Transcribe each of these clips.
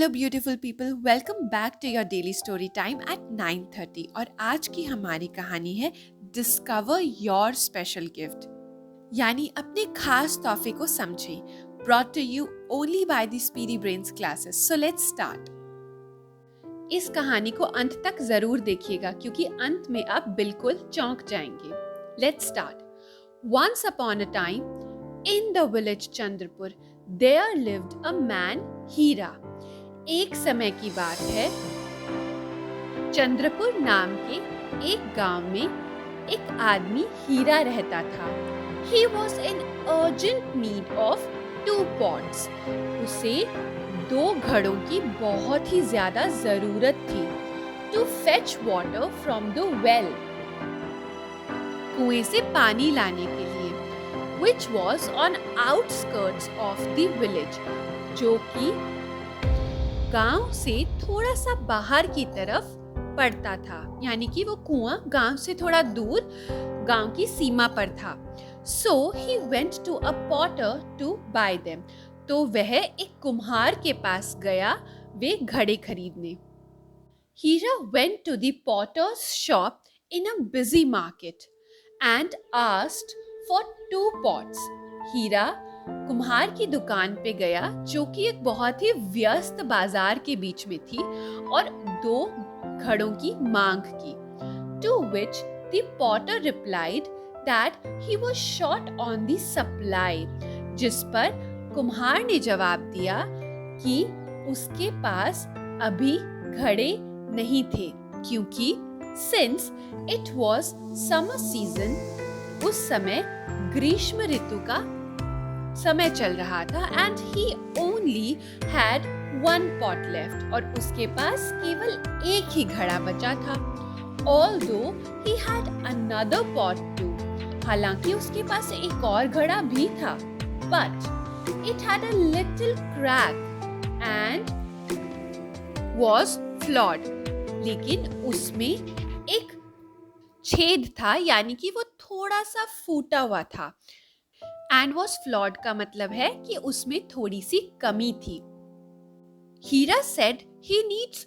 Hello beautiful people, welcome back to your daily story time at 9:30। और आज की हमारी कहानी है डिस्कवर योर स्पेशल गिफ्ट, यानी अपने खास तोहफे को समझे। Brought to you only by the speedy brains classes. So let's start. इस कहानी को अंत तक जरूर देखिएगा क्योंकि अंत में आप बिल्कुल चौंक जाएंगे। Let's start. Once upon a time in the village Chandrapur there lived a man Hira. एक समय की बात है, चंद्रपुर नाम के एक गांव में एक आदमी हीरा रहता था। He was in urgent need of 2 pots. उसे 2 घड़ों की बहुत ही ज्यादा जरूरत थी। To fetch water from the well. कुएं से पानी लाने के लिए। Which was on outskirts of the village. जो कि गांव से थोड़ा सा बाहर की तरफ पड़ता था, यानी कि वो कुआं गांव से थोड़ा दूर गांव की सीमा पर था। So he went to a potter to buy them. तो वह एक कुम्हार के पास गया वे घड़े खरीदने। Hira went to the potter's shop in a busy market and asked for 2 pots. हीरा कुम्हार की दुकान पे गया जो कि एक बहुत ही व्यस्त बाजार के बीच में थी और 2 घड़ों की मांग की। To which the potter replied that he was short on the supply. जिस पर कुम्हार ने जवाब दिया कि उसके पास अभी घड़े नहीं थे क्योंकि since it was summer season, उस समय ग्रीष्म ऋतु का समय चल रहा था and he only had 1 pot left और उसके पास केवल एक ही घड़ा बचा था। Although he had another pot too, हालांकि उसके पास एक और घड़ा भी था, but it had a little crack and was flawed. लेकिन उसमें एक छेद था, यानी कि वो थोड़ा सा फूटा हुआ था। And was flawed का मतलब है कि उसमें थोड़ी सी कमी थी। Hira said he needs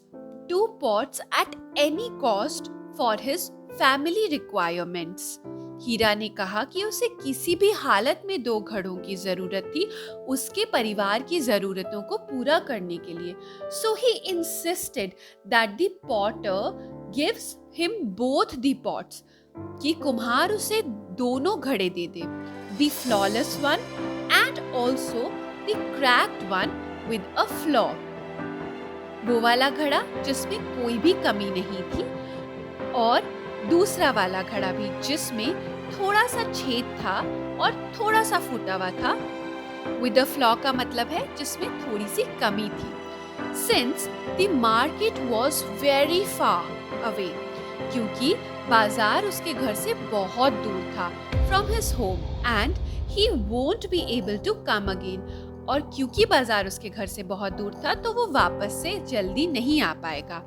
2 pots at any cost for his family requirements. हीरा ने कहा कि उसे किसी भी हालत में 2 घड़ों की जरूरत थी उसके परिवार की जरूरतों को पूरा करने के लिए। So he insisted that the potter gives him both the pots, कि कुम्हार उसे दोनों घड़े दे दे, the flawless one and also the cracked one with a flaw. वो वाला घड़ा जिसमें कोई भी कमी नहीं थी और दूसरा वाला घड़ा भी जिसमें थोड़ा सा छेद था और थोड़ा सा फूटा हुआ था। With a flaw का मतलब है जिसमें थोड़ी सी कमी थी। Since the market was very far away, क्योंकि बाजार उसके घर से बहुत दूर था, from his home, and he won't be able to come again. और क्योंकि बाजार उसके घर से बहुत दूर था तो वो वापस से जल्दी नहीं आ पाएगा।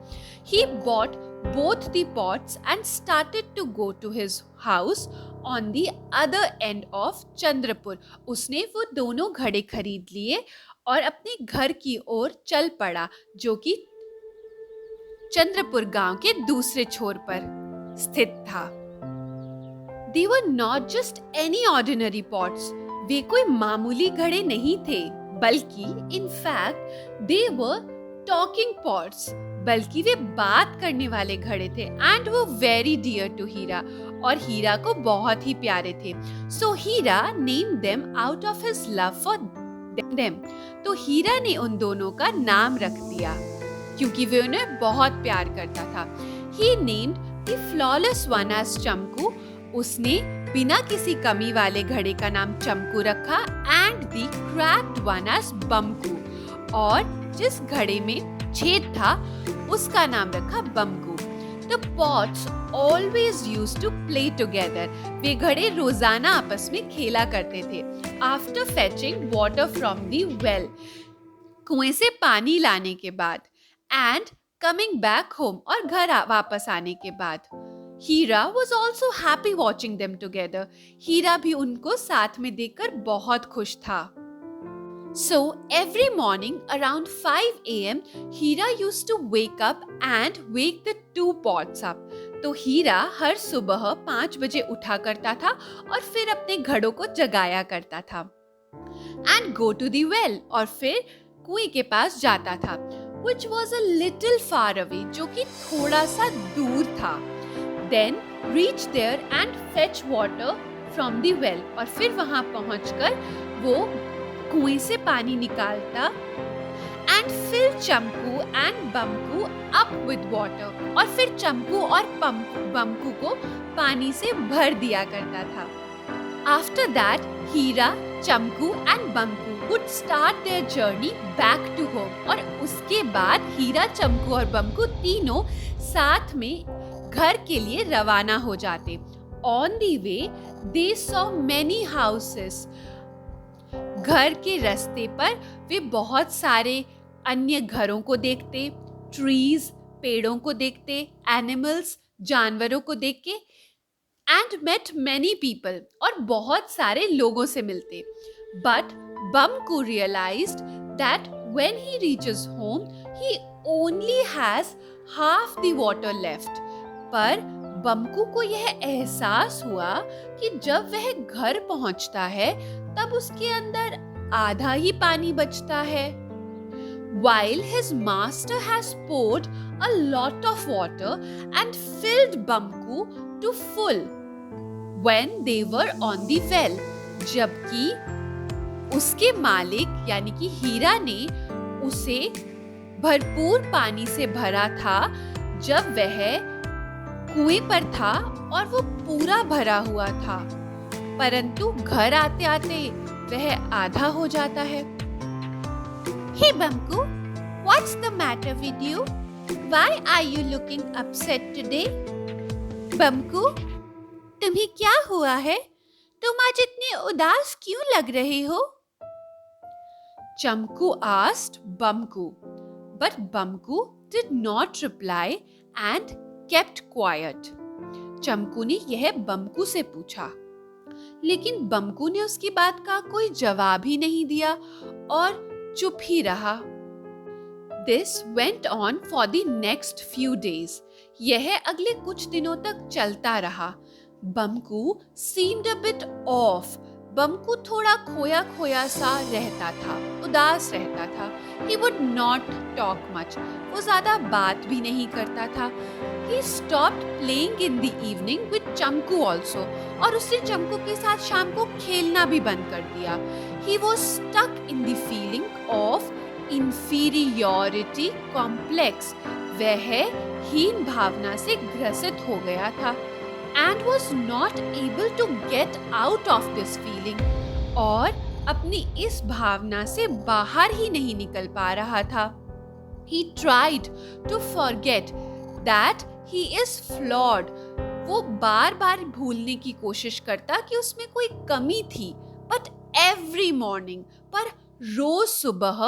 He bought both the pots and started to go to his house on the other end of Chandrapur. उसने वो दोनों घड़े खरीद लिए और अपने घर की ओर चल पड़ा जो कि चंद्रपुर गांव के दूसरे छोर पर स्थित था। They were not just any ordinary pots. वे कोई मामूली घड़े नहीं थे, बल्कि in fact they were talking pots. बल्कि वे बात करने वाले घड़े थे and were very dear to हीरा और हीरा को बहुत ही प्यारे थे। So Heera named them out of his love for them. तो हीरा ने उन दोनों का नाम रख दिया क्योंकि वे उन्हें बहुत प्यार करता था। He named the flawless one as चमकू. उसने बिना किसी कमी वाले घड़े का नाम चमकू रखा and the cracked one as बमकू. और जिस घड़े में छेद था उसका नाम रखा बमकू। The pots always used to play together. वे घड़े रोजाना आपस में खेला करते थे। After fetching water from the well, कुएं से पानी लाने के बाद, and coming back home, और घर वापस आने के बाद। हीरा was also happy watching them together. हीरा भी उनको साथ में देखकर बहुत खुश था। So every morning around 5 a.m. Hira used to wake up and wake the two pots up. तो हीरा हर सुबह 5 बजे उठा करता था और फिर अपने घड़ों को जगाया करता था. And go to the well, और फिर कुएं के पास जाता था, which was a little far away, जो कि थोड़ा सा दूर था. Then reach there and fetch water from the well, और फिर वहां पहुंचकर वो कुएं से पानी निकालता. And fill Champu and बम्कू up with water, और फिर चंपू और बम्कू को पानी से भर दिया करता था. After that, Hira, Chamku and Bamku would start their journey back to home. और उसके बाद हीरा, चमकू और बम्कू तीनों साथ में घर के लिए रवाना हो जाते. On the way, they saw many houses. घर के रास्ते पर वे बहुत सारे अन्य घरों को देखते, ट्रीज, पेड़ों को देखते, एनिमल्स, जानवरों को देख के, and met many people, और बहुत सारे लोगों से मिलते. But Bamku realized that when he reaches home, he only has half the water left. पर बम्कू को यह एहसास हुआ कि जब वह घर पहुंचता है तब उसके अंदर आधा ही पानी बचता है. While his master has poured a lot of water and filled Bamku to full when they were on the well, जबकि उसके मालिक यानी कि हीरा ने उसे भरपूर पानी से भरा था जब वह कुएं पर था और वो पूरा भरा हुआ था, परंतु घर आते आते वह आधा हो जाता है. Hey Bamku, what's the matter with you? Why are you looking upset today? Bamku, तुम्हें क्या हुआ है? तुम आज इतने उदास क्यों लग रहे हो? Chamku asked Bamku, but Bamku did not reply and kept quiet. चमकू ने यह बम्कू से पूछा, लेकिन बम्कू ने उसकी बात का कोई जवाब ही नहीं दिया और चुप ही रहा. This went on for the next few days. यह अगले कुछ दिनों तक चलता रहा. बम्कू seemed a bit off. बम्कू थोड़ा खोया खोया सा रहता था, उदास रहता था. He would not talk much. वो ज्यादा बात भी नहीं करता था. He stopped playing in the evening with Chamku also. और उसने चमकू के साथ शाम को खेलना भी बंद कर दिया. He was stuck in the feeling of inferiority complex. वह हीन भावना से ग्रसित हो गया था. And was not able to get out of this feeling. और अपनी इस भावना से बाहर ही नहीं निकल पा रहा था. He tried to forget that he is flawed. वो बार बार भूलने की कोशिश करता कि उसमें कोई कमी थी. But every morning, पर रोज सुबह,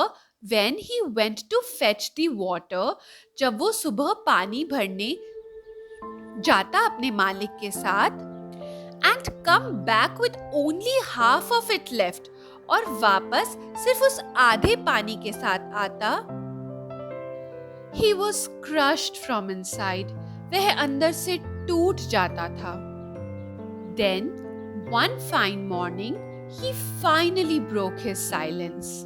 when he went to fetch the water, जब वो सुबह पानी भरने जाता अपने मालिक के साथ, and come back with only half of it left, और वापस सिर्फ उस आधे पानी के साथ आता, he was crushed from inside. वह अंदर से टूट जाता था. Then one fine morning, he finally broke his silence.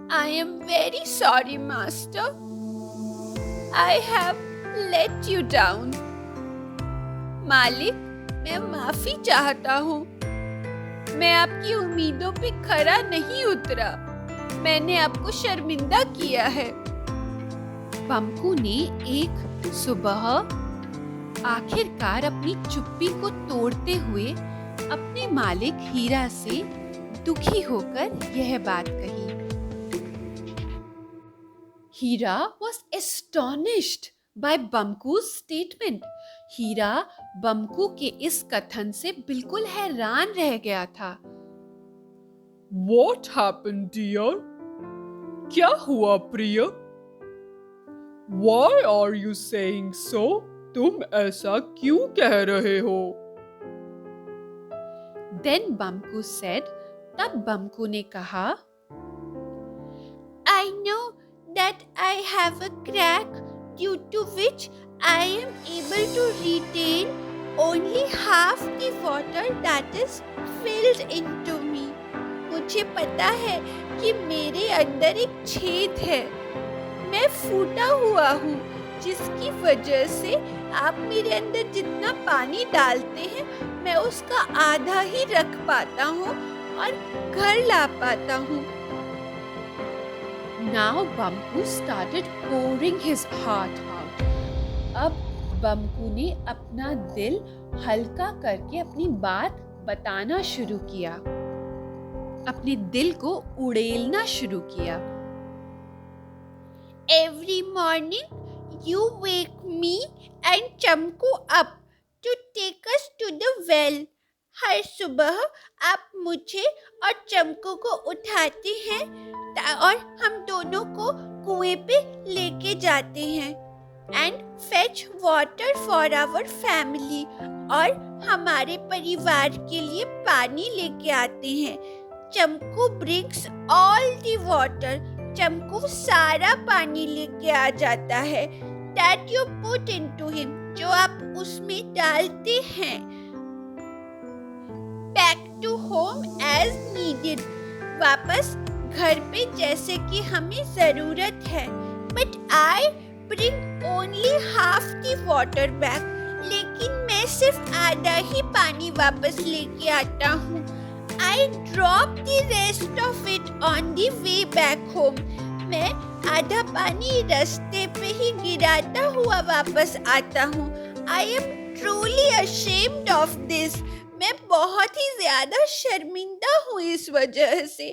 I am very sorry, master. I have let you down. मालिक, मैं माफी चाहता हूँ. मैं आपकी उम्मीदों पे खरा नहीं उतरा. मैंने आपको शर्मिंदा किया है. बम्कू ने एक सुबह आखिरकार अपनी चुप्पी को तोड़ते हुए अपने मालिक हीरा से दुखी होकर यह बात कही. हीरा was astonished by Bamku's statement. हीरा बम्कू के इस कथन से बिल्कुल हैरान रह गया था. What happened, dear? क्या हुआ प्रिय? Why are you saying so? तुम ऐसा क्यों कह रहे हो? Then Bamku said, तब बम्कू ने कहा, I know that I have a crack due to which I am able to retain only half the water that is filled into me. मुझे पता है कि मेरे अंदर एक छेद है. मैं फूटा हुआ हूँ, जिसकी वजह से आप मेरे अंदर जितना पानी डालते हैं, मैं उसका आधा ही रख पाता हूँ और घर ला पाता हूँ. Now Bamku started pouring his heart out. अब बम्कू ने अपना दिल हल्का करके अपनी बात बताना शुरू किया, अपने दिल को उड़ेलना शुरू किया. Every morning you wake me and Chamku up to take us to the well. हर सुबह आप मुझे और चमकू को उठाते हैं और हम दोनों को कुएं पे लेके जाते हैं. And fetch water for our family. और हमारे परिवार के लिए पानी लेके आते हैं. चमकू brings all the water. चमकू सारा पानी लेके आ जाता है. That you put into him. जो आप उसमें डालते हैं. Back to home as needed. वापस घर पे जैसे कि हमें जरूरत है. But I bring only half the water back. लेकिन मैं सिर्फ आधा ही पानी वापस लेके आता हूँ. I drop the rest of it on the way back home. मैं आधा पानी रास्ते पे ही गिराता हुआ वापस आता हूँ. I am truly ashamed of this. मैं बहुत ही ज्यादा शर्मिंदा हूँ इस वजह से.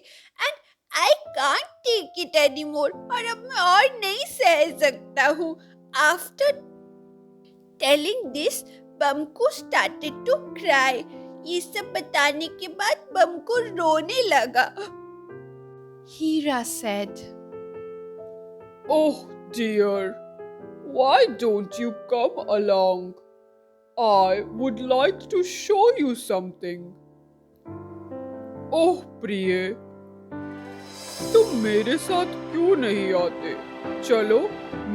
And I can't take it anymore. और अब मैं और नहीं सह सकता हूँ. After telling this, बम्कू started to cry. ये सब बताने के बाद बम्कू रोने लगा. Hira said, Oh dear, why don't you come along? I would like to show you something. Oh प्रिय, तुम मेरे साथ क्यों नहीं आते? चलो,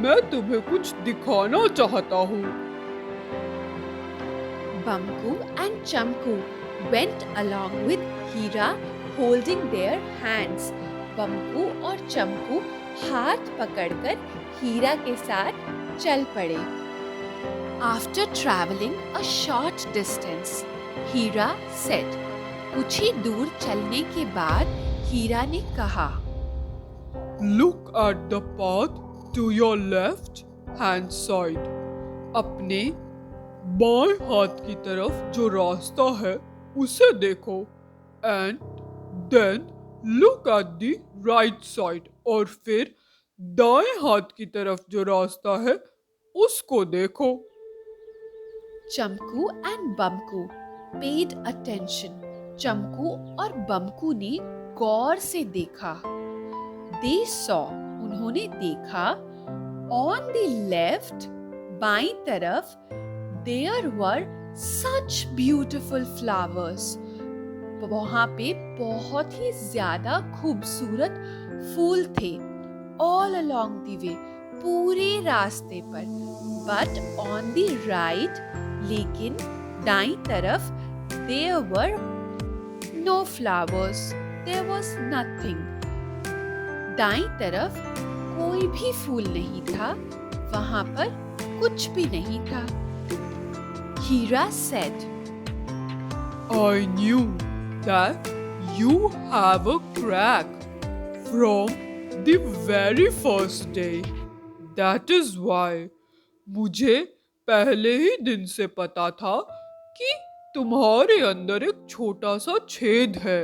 मैं तुम्हें कुछ दिखाना चाहता हूँ. Bamku and Chamku went along with Hira holding their hands. Bamku और Chamku हाथ पकड़कर हीरा के साथ चल पड़े. After traveling a short distance, Hira said. कुछ ही दूर चलने के बाद हीरा ने कहा, Look at the path to your left hand side. अपने बाएं हाथ की तरफ जो रास्ता है उसे देखो. And then look at the right side. और फिर दाएं हाथ की तरफ जो रास्ता है उसको देखो. चमकू and Bamku paid attention. चमकू और बम्कू ने गौर से देखा. They saw. उन्होंने देखा. On the left, बाईं तरफ, there were such beautiful flowers. वहाँ पे बहुत ही ज्यादा खूबसूरत फूल थे. All along the way, पूरे रास्ते पर. But on the right, लेकिन दाईं तरफ, there were no flowers. There was nothing. दाईं तरफ कोई भी फूल नहीं था. वहाँ पर कुछ भी नहीं था. Hira said, I knew that you have a crack from the very first day. That is why मुझे पहले ही दिन से पता था कि तुम्हारे अंदर एक छोटा सा छेद है.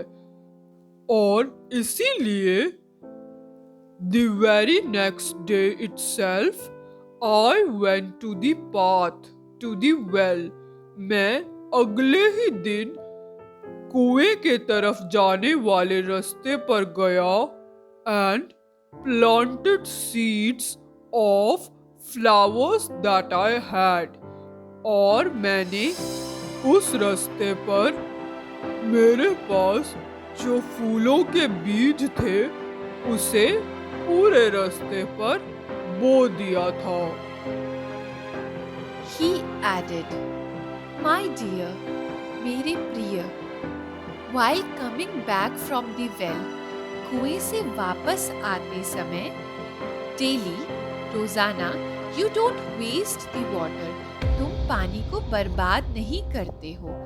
और इसीलिए the very next day itself I went to the path to the well. मैं अगले ही दिन कुएं के तरफ जाने वाले रास्ते पर गया and planted seeds of flowers that I had. और मैंने उस रास्ते पर मेरे पास जो फूलों के बीज थे उसे पूरे रास्ते पर बो दिया था। He added, My dear, मेरे प्रिय, while coming back from the well, कुएं से वापस आते समय, daily, रोजाना, you don't waste the water, तुम पानी को बर्बाद नहीं करते हो,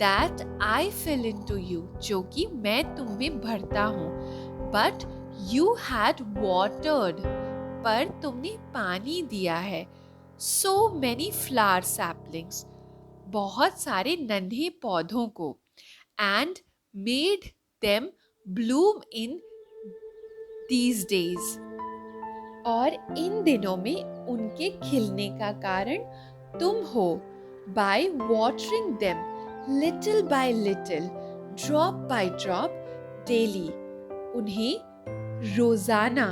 that I fill into you, जो कि मैं तुम में भरता हूँ, but you had watered, पर तुमने पानी दिया है, so many flower saplings, बहुत सारे नन्हे पौधों को, and made them bloom in these days, और इन दिनों में उनके खिलने का कारण तुम हो, by watering them little by little, drop by drop, daily, उन्हें रोजाना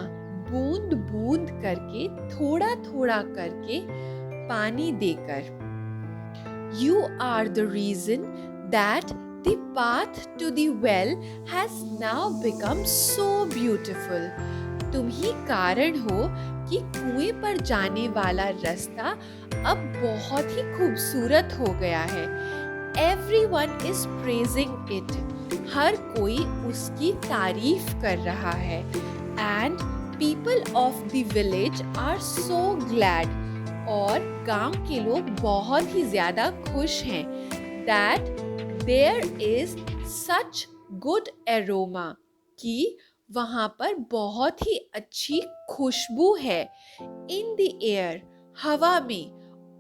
बूंद बूंद करके, थोड़ा थोड़ा करके पानी देकर। You are the reason that the path to the well has now become so beautiful. तुम ही कारण हो कि कुएं पर जाने वाला रास्ता अब बहुत ही खूबसूरत हो गया है। Everyone is praising it. हर कोई उसकी तारीफ कर रहा है। And people of the village are so glad. और गांव के लोग बहुत ही ज्यादा खुश हैं that there is such good aroma, कि वहां पर बहुत ही अच्छी खुशबू है in the air, हवा में,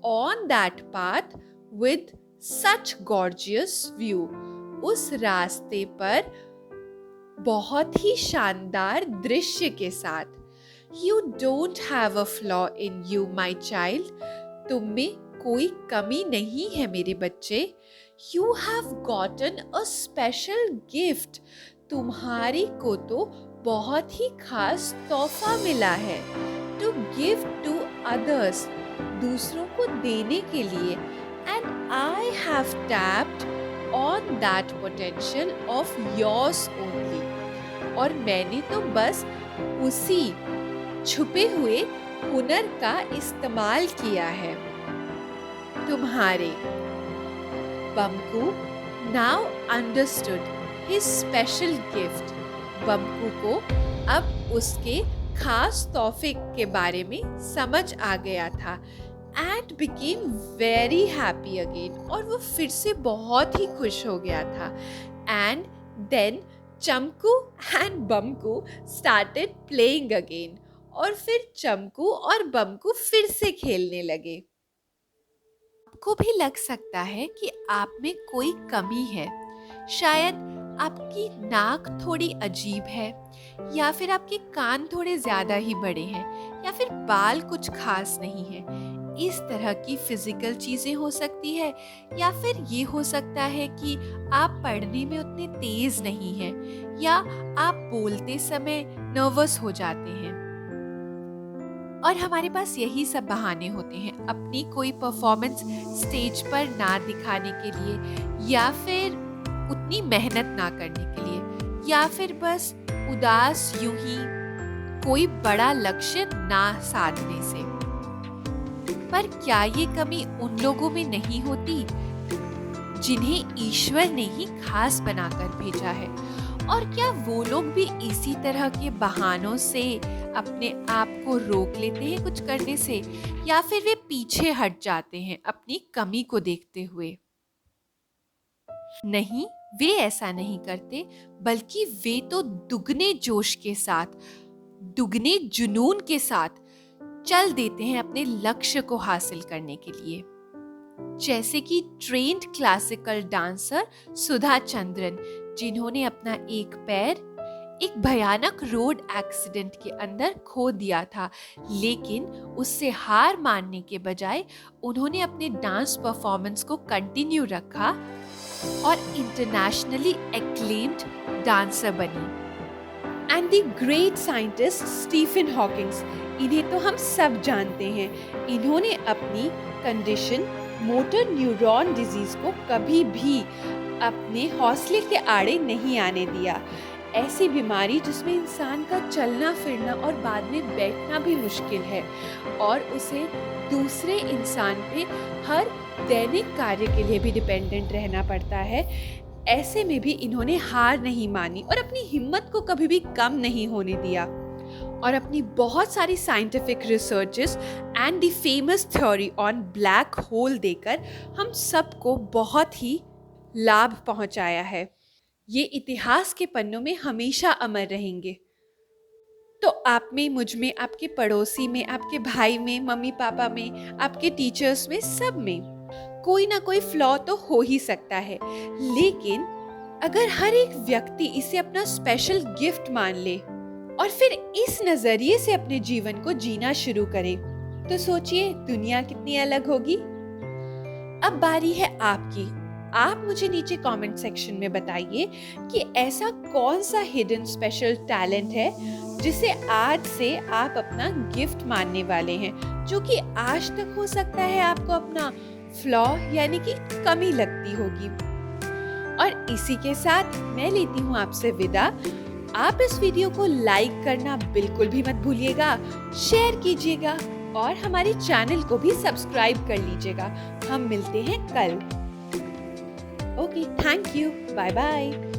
on that path with such gorgeous view, उस रास्ते पर बहुत ही शानदार दृश्य के साथ। You don't have a flaw in you, my child. तुम में कोई कमी नहीं है मेरे बच्चे। You have gotten a special gift. तुम्हारी को तो बहुत ही खास तोहफा मिला है। To give to others, दूसरों को देने के लिए। And I have tapped on that potential of yours only. और मैंने तो बस उसी छुपे हुए हुनर का इस्तेमाल किया है तुम्हारे। बम्कू now understood his special gift. बम्कू को अब उसके खास तोहफे के बारे में समझ आ गया था and became very happy again. और वो फिर से बहुत ही खुश हो गया था। And then Chamku and बम्कू started playing again. और फिर चमकू और बम्कू फिर से खेलने लगे। आपको भी लग सकता है कि आप में कोई कमी है। शायद आपकी नाक थोड़ी अजीब है, या फिर आपके कान थोड़े ज्यादा ही बड़े हैं, या फिर बाल कुछ खास नहीं है। इस तरह की फिजिकल चीजें हो सकती है, या फिर ये हो सकता है कि आप पढ़ने में उतने तेज नहीं हैं, या आप बोलते समय नर्वस हो जाते हैं। और हमारे पास यही सब बहाने होते हैं अपनी कोई परफॉर्मेंस स्टेज पर ना दिखाने के लिए, या फिर उतनी मेहनत ना करने के लिए, या फिर बस उदास यूं ही कोई बड़ा लक्ष्य ना साधने से। पर क्या ये कमी उन लोगों में नहीं होती जिन्हें ईश्वर ने ही खास बनाकर भेजा है? और क्या वो लोग भी इसी तरह के बहानों से अपने आप को रोक लेते हैं कुछ करने से, या फिर वे पीछे हट जाते हैं अपनी कमी को देखते हुए? नहीं, वे ऐसा नहीं करते, बल्कि वे तो दुगने जोश के साथ, दुगने जुनून के साथ चल देते हैं अपने लक्ष्य को हासिल करने के लिए। जैसे कि trained classical dancer Sudha Chandran, जिन्होंने अपना एक पैर एक भयानक रोड एक्सीडेंट के अंदर खो दिया था, लेकिन उससे हार मानने के बजाय उन्होंने अपने डांस परफॉर्मेंस को कंटिन्यू रखा और इंटरनेशनली एक्लेम्ड डांसर बनी। And the great scientist Stephen Hawkings, इन्हें तो हम सब जानते हैं। इन्होंने अपनी कंडीशन मोटर न्यूरॉन डिजीज को कभी भी अपने हौसले के आड़े नहीं आने दिया। ऐसी बीमारी जिसमें इंसान का चलना फिरना और बाद में बैठना भी मुश्किल है और उसे दूसरे इंसान पे हर दैनिक कार्य के लिए भी डिपेंडेंट रहना पड़ता है। ऐसे में भी इन्होंने हार नहीं मानी और अपनी हिम्मत को कभी भी कम नहीं होने दिया और अपनी बहुत सारी scientific researches and the famous theory on black hole देकर हम सबको बहुत ही लाभ पहुंचाया है। ये इतिहास के पन्नों में हमेशा अमर रहेंगे। तो आप में, मुझ में, आपके पड़ोसी में, आपके भाई में, मम्मी पापा में, आपके टीचर्स में, सब में कोई ना कोई फ्लॉ तो हो ही सकता है, लेकिन अगर हर एक व्यक्ति इसे अपना स्पेशल गिफ्ट मान ले और फिर इस नजरिए से अपने जीवन को जीना शुरू करे, तो सोचिए दुनिया कितनी अलग होगी। अब बारी है आपकी। आप मुझे नीचे कमेंट सेक्शन में बताइए कि ऐसा कौन सा हिडन स्पेशल टैलेंट है जिसे आज से आप अपना गिफ्ट मानने वाले हैं, जो कि आज तक हो सकता है आपको अपना फ्लॉ यानी कि कमी लगती होगी। और इसी के साथ मैं लेती हूँ आपसे विदा। आप इस वीडियो को लाइक करना बिल्कुल भी मत भूलिएगा, शेयर कीजिएगा और हमारे चैनल को भी सब्सक्राइब कर लीजिएगा। हम मिलते हैं कल। Okay, thank you, bye bye.